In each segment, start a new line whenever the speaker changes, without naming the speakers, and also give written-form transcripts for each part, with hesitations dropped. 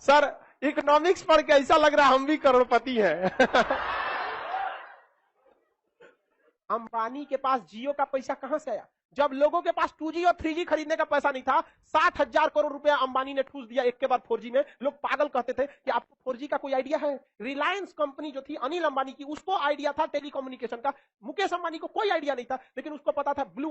Sir economics पढ़ के ऐसा लग रहा है हम भी करोड़पति हैं। अंबानी के पास जियो का पैसा कहां से आया? जब लोगों के पास 2G और 3G खरीदने का पैसा नहीं था, 60,000 करोड़ रुपया अंबानी ने ठूस दिया एक के बाद 4G में। लोग पागल कहते थे कि आपको 4G का कोई आइडिया है? रिलायंस कंपनी जो थी अनिल अंबानी की, उसको आइडिया था टेलीकम्युनिकेशन का। मुकेश अंबानी को कोई आइडिया नहीं था, लेकिन उसको पता था ब्लू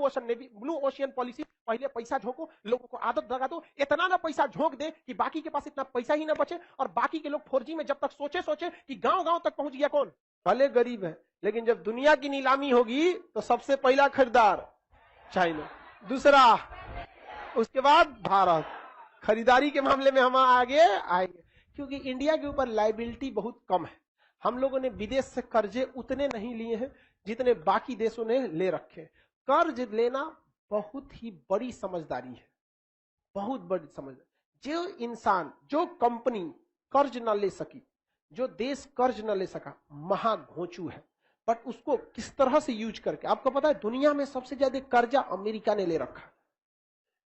ओशियन पॉलिसी। पहले पैसा झोंको, लोगों को आदत लगा दो, इतना ना पैसा झोंक दे कि बाकी के पास इतना पैसा ही ना बचे, और बाकी के लोग 4G में जब तक सोचे कि गांव गांव तक पहुंच गया कौन? भले गरीब है, लेकिन जब दुनिया की नीलामी होगी तो सबसे पहला खरीदार चाइना, दूसरा उसके बाद भारत। खरीदारी के मामले में हम आगे आएंगे, क्योंकि इंडिया के ऊपर लायबिलिटी बहुत कम है। हम लोगों ने विदेश से कर्जे उतने नहीं लिए हैं जितने बाकी देशों ने ले रखे। कर्ज लेना बहुत ही बड़ी समझदारी है, बहुत बड़ी समझदारी। जो इंसान, जो कंपनी कर्ज न ले सकी, जो देश कर्ज न ले सका, महाघोंचू है। बट उसको किस तरह से यूज करके, आपको पता है दुनिया में सबसे ज्यादा कर्जा अमेरिका ने ले रखा है।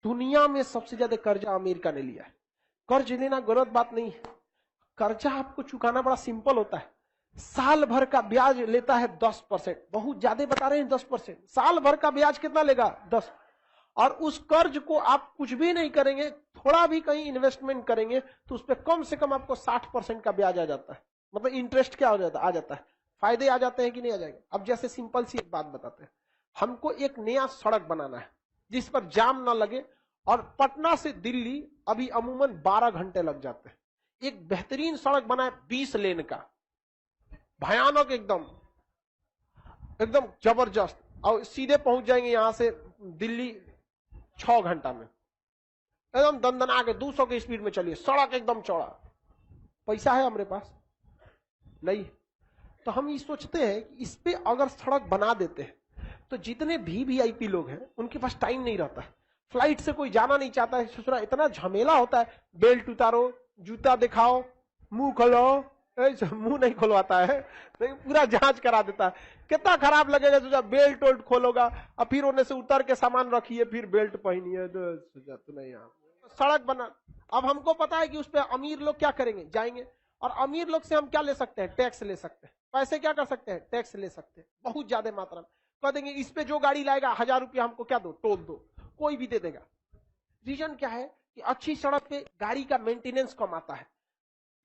दुनिया में सबसे ज्यादा कर्जा अमेरिका ने लिया है। कर्ज लेना गलत बात नहीं है, कर्जा आपको चुकाना बड़ा सिंपल होता है। साल भर का ब्याज लेता है 10%, बहुत ज्यादा बता रहे हैं 10%। साल भर का ब्याज कितना लेगा? 10। और उस कर्ज को आप कुछ भी नहीं करेंगे, थोड़ा भी कहीं इन्वेस्टमेंट करेंगे तो उस पर कम से कम आपको 60% का ब्याज आ जाता है। मतलब इंटरेस्ट क्या हो जाता है? आ जाता है। फायदे आ जाते हैं कि नहीं आ जाएंगे? अब जैसे सिंपल सी एक बात बताते हैं, हमको एक नया सड़क बनाना है जिस पर जाम ना लगे, और पटना से दिल्ली अभी अमूमन 12 घंटे लग जाते हैं। एक बेहतरीन सड़क बनाए 20 लेन का, भयानक, एकदम एकदम जबरदस्त, और सीधे पहुंच जाएंगे यहां से दिल्ली 6 घंटा में, एकदम दंदना के 200 की स्पीड में चलिए, सड़क एकदम चौड़ा। पैसा है हमारे पास? नहीं। तो हम ये सोचते हैं कि इस पे अगर सड़क बना देते हैं तो जितने भी वीआईपी लोग हैं उनके पास टाइम नहीं रहता है। फ्लाइट से कोई जाना नहीं चाहता है, ससुरा इतना झमेला होता है, बेल्ट उतारो, जूता दिखाओ, मुंह खोलो, मुंह नहीं खुलवाता है, नहीं पूरा जांच करा देता है। कितना खराब लगेगा सोचा, बेल्ट वोल्ट खोलोगा और फिर उन्हें से उतर के सामान रखिए, फिर बेल्ट पहनिए, तो नहीं। सड़क बना, अब हमको पता है कि उस पर अमीर लोग क्या करेंगे, जाएंगे, और अमीर लोग से हम क्या ले सकते हैं? टैक्स ले सकते हैं। पैसे क्या कर सकते हैं? टैक्स ले सकते हैं, बहुत ज्यादा मात्रा में। कह देंगे इस पे जो गाड़ी लाएगा 1000 रुपया हमको क्या दो, टोल दो, कोई भी दे देगा। रीजन क्या है कि अच्छी सड़क पे गाड़ी का मेंटेनेंस कम आता है,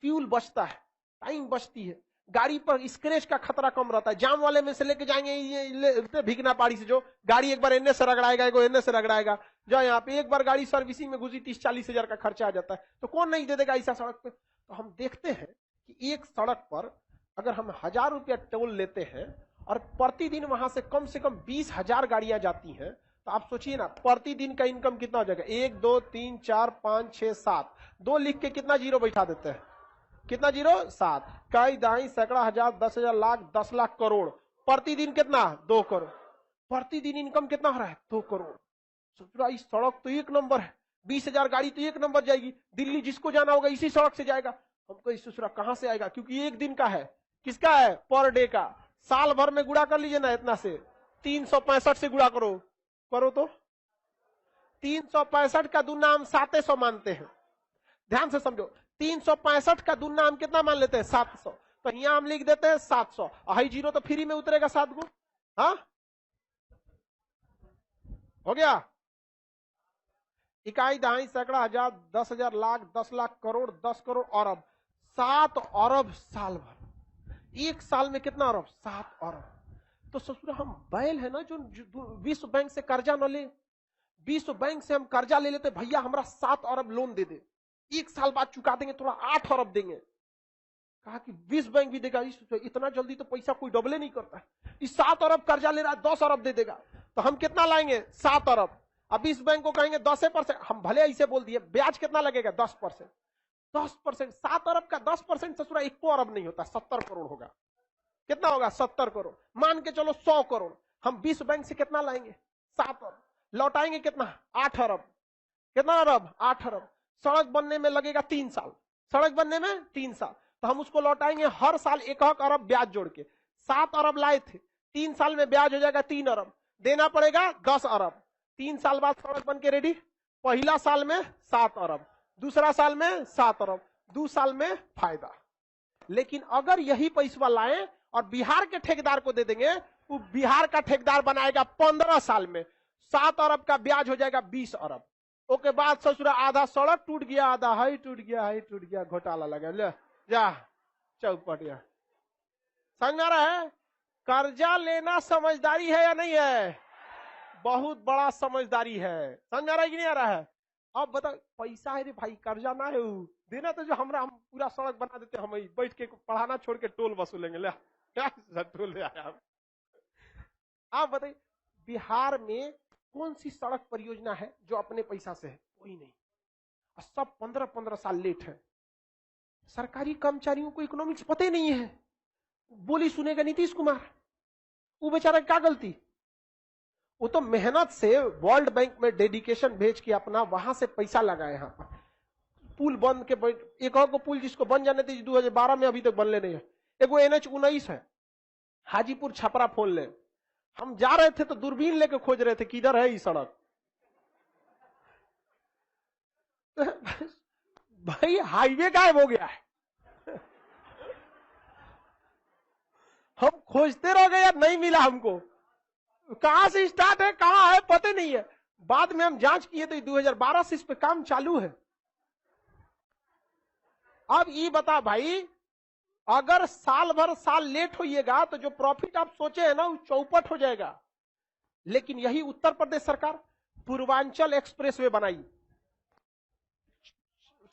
फ्यूल बचता है, टाइम बचती है, गाड़ी पर स्क्रैच का खतरा कम रहता है। जाम वाले में से लेके जाएंगे ये भिगना पाड़ी से, जो गाड़ी एक बार एने से रगड़ाएगा, एगो एने से रगड़ाएगा, जो यहाँ पे एक बार गाड़ी सर्विसिंग में घुसी 30-40 हजार का खर्चा आ जाता है। तो कौन नहीं दे देगा ऐसा सड़क पे? तो हम देखते हैं कि एक सड़क पर अगर हम 1000 रुपया टोल लेते हैं और प्रतिदिन वहां से कम 20,000 गाड़ियां जाती हैं, तो आप सोचिए ना प्रतिदिन का इनकम कितना हो जाएगा? 1 2 3 4 5 6 7, 2 लिख के कितना जीरो बैठा देते हैं? कितना जीरो? 7। कई दाई सैकड़ा हजार 10,000 लाख 10 लाख करोड़, प्रतिदिन कितना? 2 करोड़। प्रतिदिन इनकम कितना हो रहा है? 2 करोड़। सोचो इस सड़क तो एक नंबर है, 20,000 गाड़ी तो एक नंबर जाएगी, दिल्ली जिसको जाना होगा इसी सड़क से जाएगा। हमको इस ससुरा कहां से आएगा? क्योंकि एक दिन का है, किसका है? पर डे का। साल भर में गुणा कर लीजिए ना, इतना से 365 से गुणा करो तो 365 का दूना हम 700 मानते हैं। ध्यान से समझो, 365 का दूना हम कितना मान लेते हैं? 700। तो यहां हम लिख देते हैं 700, हाई जीरो तो फ्री में उतरेगा 7 गो। हाँ हो गया। इकाई दहाई सैकड़ा हजार 10,000 लाख 10 लाख करोड़ 10 करोड़ अरब, 7 अरब साल भर। एक साल में कितना अरब? 7 अरब। तो ससुरा हम बैल है ना जो विश्व बैंक से कर्जा न ले। विश्व बैंक से हम कर्जा ले लेते, भैया हमारा 7 अरब लोन दे दे, एक साल बाद चुका देंगे, थोड़ा 8 अरब देंगे। कहा कि विश्व बैंक भी देगा, इतना जल्दी तो पैसा कोई डबले नहीं करता है। इस 7 अरब कर्जा ले रहा है, 10 अरब दे देगा, तो हम कितना लाएंगे? 7 अरब। अब विश्व बैंक को कहेंगे 10%, हम भले ऐसे बोल दिए, ब्याज कितना लगेगा? 10%। 10%, 7 अरब का 10% ससुरा 1 अरब नहीं होता, 70 करोड़ होगा। कितना होगा? 70 करोड़। मान के चलो 100 करोड़। हम विश्व बैंक से कितना लाएंगे? 7 अरब। लौटाएंगे कितना? 8 अरब। कितना अरब? 8 अरब। सड़क बनने में लगेगा 3 साल, सड़क बनने में 3 साल, तो हम उसको लौटाएंगे हर साल 1 अरब ब्याज जोड़ के। 7 अरब लाए थे, 3 साल में ब्याज हो जाएगा 3 अरब, देना पड़ेगा 10 अरब। 3 साल बाद सड़क बन के रेडी। पहला साल में 7 अरब, दूसरा साल में 7 अरब, 2 साल में फायदा। लेकिन अगर यही पैसा लाएं और बिहार के ठेकेदार को दे देंगे, वो बिहार का ठेकेदार बनाएगा 15 साल में 7 अरब का ब्याज हो जाएगा 20 अरब। ओके बाद ससुरा आधा सड़क टूट गया, आधा हाई टूट गया, हाई टूट गया, घोटाला लगा, ले जा चौपटिया। समझ आ रहा है? कर्जा लेना समझदारी है या नहीं है? बहुत बड़ा समझदारी है। समझ आ रहा है कि नहीं आ रहा है? अब बताओ, पैसा है रे भाई, कर्जा ना है देना, तो जो हम पूरा सड़क बना देते, हम बैठ के पढ़ाना छोड़ के टोल वसूलेंगे। ले क्या टोल ले आया। आप बताइए बिहार में कौन सी सड़क परियोजना है जो अपने पैसा से है? कोई नहीं। सब 15-15 साल लेट है। सरकारी कर्मचारियों को इकोनॉमिक्स पता ही नहीं है, बोली सुनेगा नीतीश कुमार, वो बेचारा क्या गलती? वो तो मेहनत से वर्ल्ड बैंक में डेडिकेशन भेज के अपना वहां से पैसा लगाए। यहाँ पर पुल बंद के एक और को पुल जिसको बन जाने थे 2012 में, अभी तक बनले नहीं है। एक वो NH-19 है, हाजीपुर छपरा फोन ले, हम जा रहे थे तो दूरबीन लेके खोज रहे थे किधर है ये सड़क। भाई हाईवे गायब हो गया है। हम खोजते रह गए यार, नहीं मिला हमको, कहां से स्टार्ट है कहां है पता नहीं है। बाद में हम जांच किए तो 2012 से इस पे काम चालू है। अब ये बता भाई, अगर साल भर साल लेट होइएगा तो जो प्रॉफिट आप सोचे है ना, वो चौपट हो जाएगा। लेकिन यही उत्तर प्रदेश सरकार पूर्वांचल एक्सप्रेसवे बनाई,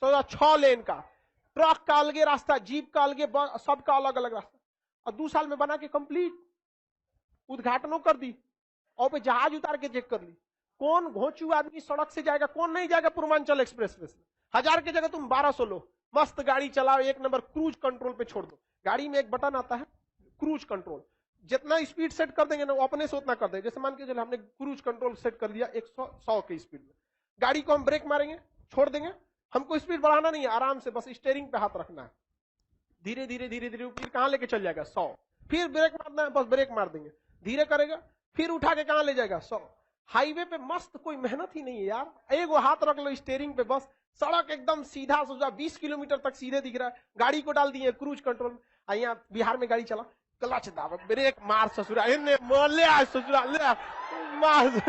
6 लेन का, ट्रक का अलगे रास्ता, जीप का अलगे, सबका अलग अलग रास्ता, और 2 साल में बना के कंप्लीट उद्घाटनों कर दी। और पे जहाज उतार के चेक कर ली कौन घोंचू आदमी सड़क से जाएगा, कौन नहीं जाएगा पूर्वांचल एक्सप्रेसवे से। 1000 की जगह तुम 1200 लो, मस्त गाड़ी चलाओ, 1 नंबर क्रूज कंट्रोल पे छोड़ दो। गाड़ी में एक बटन आता है क्रूज कंट्रोल, जितना स्पीड सेट कर देंगे ना वो अपने से उतना कर देंगे। जैसे मान के चलो हमने क्रूज कंट्रोल सेट कर दिया 100 की स्पीड में, गाड़ी को हम ब्रेक मारेंगे छोड़ देंगे, हमको स्पीड बढ़ाना नहीं है, आराम से बस स्टीयरिंग पे हाथ रखना है, धीरे धीरे धीरे धीरे फिर कहां लेके चल जाएगा 100, फिर ब्रेक मारना है, बस ब्रेक मार देंगे, धीरे करेगा, फिर उठा के कहां ले जाएगा 100। हाईवे पे मस्त, कोई मेहनत ही नहीं है यार, एक वो हाथ रख लो स्टीयरिंग पे, बस सड़क एकदम सीधा सोचा 20 किलोमीटर तक सीधे दिख रहा है। गाड़ी को डाल दिए क्रूज कंट्रोल। यहाँ बिहार में गाड़ी चला, क्लच दाब, ब्रेक मार ससुरा, ससुरा ले मार।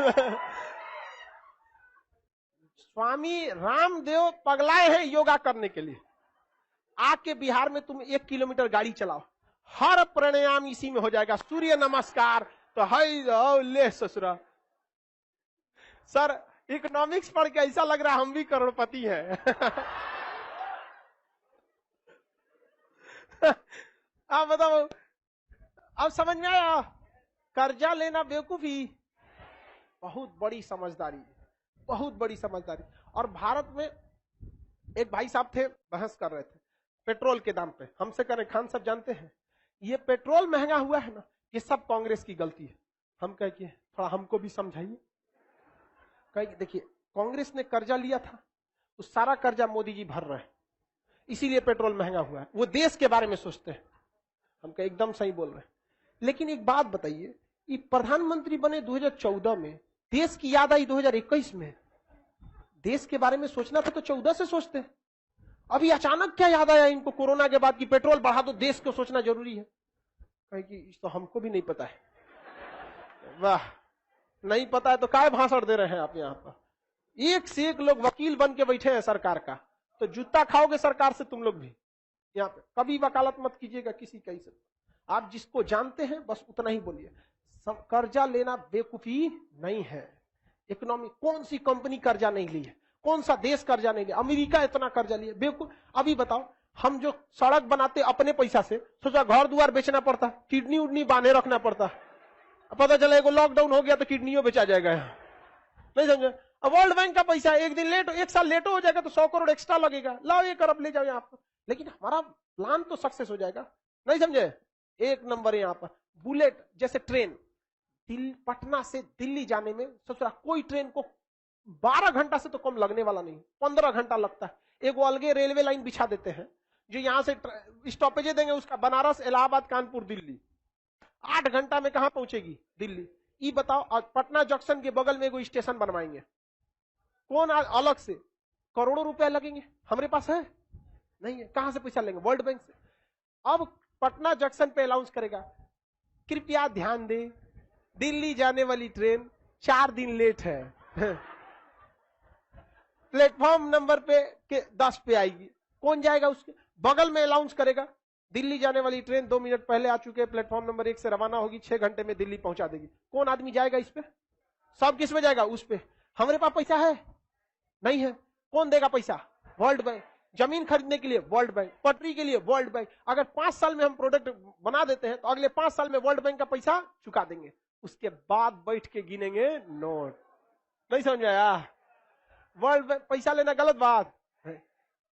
स्वामी रामदेव पगलाए हैं योगा करने के लिए। आके बिहार में तुम 1 किलोमीटर गाड़ी चलाओ, हर प्राणायाम इसी में हो जाएगा, सूर्य नमस्कार तो है ले ससुरा। सर इकोनॉमिक्स पढ़ के ऐसा लग रहा है हम भी करोड़पति हैं। आप बताओ, अब समझ में आया? कर्जा लेना बेवकूफी, बहुत बड़ी समझदारी, बहुत बड़ी समझदारी। और भारत में एक भाई साहब थे, बहस कर रहे थे पेट्रोल के दाम पे, हमसे करें खान साहब जानते हैं ये पेट्रोल महंगा हुआ है ना, ये सब कांग्रेस की गलती है। हम कह के थोड़ा हमको भी समझाइए। कहे देखिए कांग्रेस ने कर्जा लिया था, तो सारा कर्जा मोदी जी भर रहे हैं, इसीलिए पेट्रोल महंगा हुआ है। वो देश के बारे में सोचते हैं। हम कह एकदम सही बोल रहे हैं। लेकिन एक बात बताइए, ये प्रधानमंत्री बने 2014 में, देश की याद आई 2021 में। देश के बारे में सोचना था तो 14 से सोचते। अभी अचानक क्या याद आया इनको कोरोना के बाद कि पेट्रोल बढ़ा दो, देश को सोचना जरूरी है। कहे कि तो हमको भी नहीं पता है। वाह, नहीं पता है तो काय भाषण दे रहे हैं आप यहाँ पर। एक से एक लोग वकील बन के बैठे हैं सरकार का, तो जूता खाओगे सरकार से तुम लोग भी। यहाँ पे कभी वकालत मत कीजिएगा किसी का। आप जिसको जानते हैं बस उतना ही बोलिए। कर्जा लेना बेवकूफी नहीं है। इकोनॉमी, कौन सी कंपनी कर्जा नहीं ली है, कौन सा देश कर्जा नहीं लिया? अमेरिका इतना कर्जा लिया, बेवकूफ। अभी बताओ, हम जो सड़क बनाते अपने पैसा से, सोचा घर द्वार बेचना पड़ता, किडनी उडनी बांधे रखना पड़ता, पता चला लॉकडाउन हो गया तो किडनियों बेचा जाएगा यहाँ, नहीं समझे? अब वर्ल्ड बैंक का पैसा एक दिन लेट, 1 साल लेट हो जाएगा तो 100 करोड़ एक्स्ट्रा लगेगा, लाओ 1 अरब ले जाओ यहाँ पर। लेकिन हमारा प्लान तो सक्सेस हो जाएगा, नहीं समझे? 1 नंबर यहाँ पर बुलेट जैसे ट्रेन, पटना से दिल्ली जाने में सोचा कोई ट्रेन को 12 घंटा से तो कम लगने वाला नहीं, 15 घंटा लगता है। एक वो अलगे रेलवे लाइन बिछा देते हैं जो यहां से स्टॉपेजे देंगे उसका, बनारस, इलाहाबाद, कानपुर, दिल्ली, 8 घंटा में कहां पहुंचेगी दिल्ली? ये बताओ। आज पटना जंक्शन के बगल में कोई स्टेशन बनवाएंगे, कौन अलग से करोड़ों रुपए लगेंगे, हमारे पास है नहीं है। कहां से पैसा लेंगे? वर्ल्ड बैंक से। अब पटना जंक्शन पे अनाउंस करेगा, कृपया ध्यान दें, दिल्ली जाने वाली ट्रेन 4 दिन लेट है। प्लेटफॉर्म नंबर पे 10 पे आएगी। कौन जाएगा? उसके बगल में अनाउंस करेगा, दिल्ली जाने वाली ट्रेन 2 मिनट पहले आ चुके, प्लेटफॉर्म नंबर 1 से रवाना होगी, 6 घंटे में दिल्ली पहुंचा देगी। कौन आदमी जाएगा इस पे? सब किस पे जाएगा? उस पे। हमारे पास पैसा है? नहीं है। कौन देगा पैसा? World bank. जमीन खरीदने के लिए वर्ल्ड बैंक, पटरी के लिए वर्ल्ड बैंक। अगर 5 साल में हम प्रोडक्ट बना देते हैं तो अगले 5 साल में वर्ल्ड बैंक का पैसा चुका देंगे। उसके बाद बैठ के गिनेंगे नोट। नहीं समझ आया? वर्ल्ड बैंक पैसा लेना गलत बात है।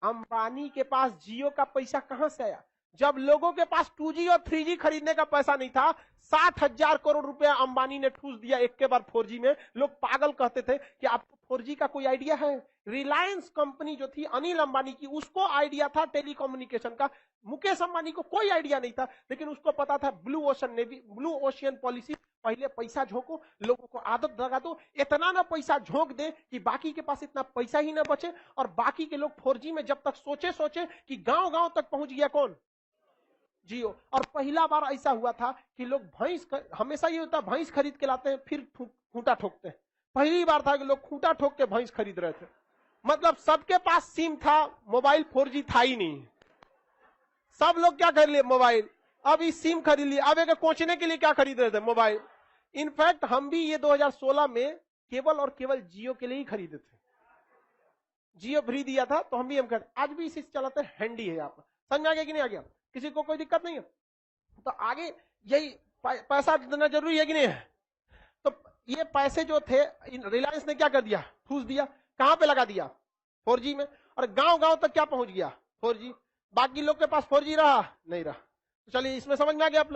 अंबानी के पास जियो का पैसा कहां से आया? जब लोगों के पास 2G और 3G खरीदने का पैसा नहीं था, 60,000 करोड़ रुपया अंबानी ने ठूस दिया एक के बाद 4G में। लोग पागल कहते थे कि आपको 4G का कोई आइडिया है? रिलायंस कंपनी जो थी अनिल अंबानी की, उसको आइडिया था टेलीकम्युनिकेशन का। मुकेश अंबानी को कोई आइडिया नहीं था, लेकिन उसको पता था ब्लू ओशियन पॉलिसी। पहले पैसा झोंको, लोगों को आदत लगा दो, इतना ना पैसा झोंक दे कि बाकी के पास इतना पैसा ही ना बचे, और बाकी के लोग 4G में जब तक सोचे कि गांव तक पहुंच गया कौन? जियो। और पहला बार ऐसा हुआ था कि लोग हमेशा ये होता, भैंस खरीद के लाते हैं फिर खूंटा ठोकते हैं। पहली बार था कि लोग खूंटा ठोक के भैंस खरीद रहे थे। मतलब सबके पास सिम था, मोबाइल 4G था ही नहीं। सब लोग क्या कर लिए? मोबाइल। अब इस सिम खरीद लिए। अब एक कोचने के लिए क्या खरीद रहे थे? मोबाइल। इनफैक्ट हम भी ये 2016 में केवल और केवल जियो के लिए ही खरीदे थे। जियो फ्री दिया था तो हम भी आज भी इसी से चलाते हैं। हैंडी है। आप समझ आ गया कि नहीं आ गया? किसी को कोई दिक्कत नहीं है? तो आगे यही पैसा देना जरूरी है कि नहीं है? तो ये पैसे जो थे रिलायंस ने क्या कर दिया? ठूस दिया। कहां पे लगा दिया? 4G में। और गांव तक क्या पहुंच गया? 4G। बाकी लोग के पास 4G रहा नहीं रहा। तो चलिए इसमें समझ में आ गया आप लोग।